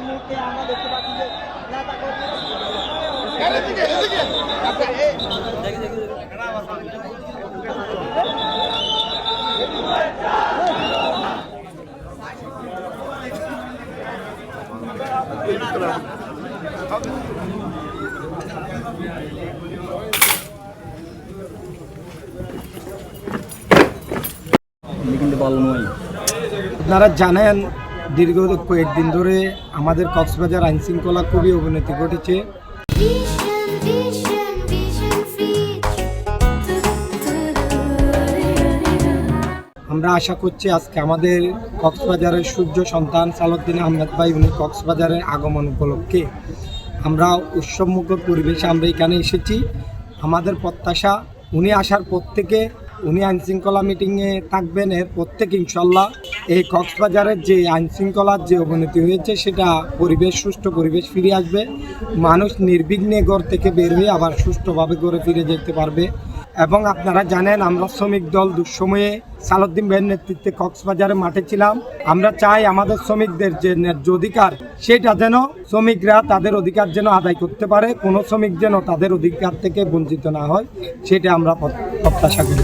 মুহূর্তে আমরা দেখতে পাচ্ছি যে নেতা আপনারা জানেন দীর্ঘ কয়েকদিন ধরে আমাদের কক্সবাজার আইন শৃঙ্খলা খুবই অবনতি ঘটেছে। আমরা আশা করছি আজকে আমাদের কক্সবাজারের সূর্য সন্তান সালাউদ্দিন আহমেদ ভাই উনি কক্সবাজারের আগমন উপলক্ষে আমরা উৎসবমুখর পরিবেশে আমরা এখানে এসেছি। আমাদের প্রত্যাশা উনি আসার পর থেকে উনি আইনশৃঙ্খলা মিটিংয়ে থাকবেন, এর প্রত্যেক ইনশাল্লাহ এই কক্সবাজারের যে আইনশৃঙ্খলার যে অবনতি হয়েছে সেটা পরিবেশ সুষ্ঠু পরিবেশ ফিরে আসবে, মানুষ নির্বিঘ্নে ঘর থেকে বের হয়ে আবার সুষ্ঠুভাবে ঘরে ফিরে যেতে পারবে। এবং আপনারা জানেন আমরা শ্রমিক দল দুঃসময়ে সালাউদ্দিন ভাইয়ের নেতৃত্বে কক্সবাজারে মাঠে ছিলাম। আমরা চাই আমাদের শ্রমিকদের যে ন্যায্য অধিকার সেটা যেন শ্রমিকরা তাদের অধিকার যেন আদায় করতে পারে, কোনো শ্রমিক যেন তাদের অধিকার থেকে বঞ্চিত না হয়, সেটা আমরা প্রত্যাশা করি।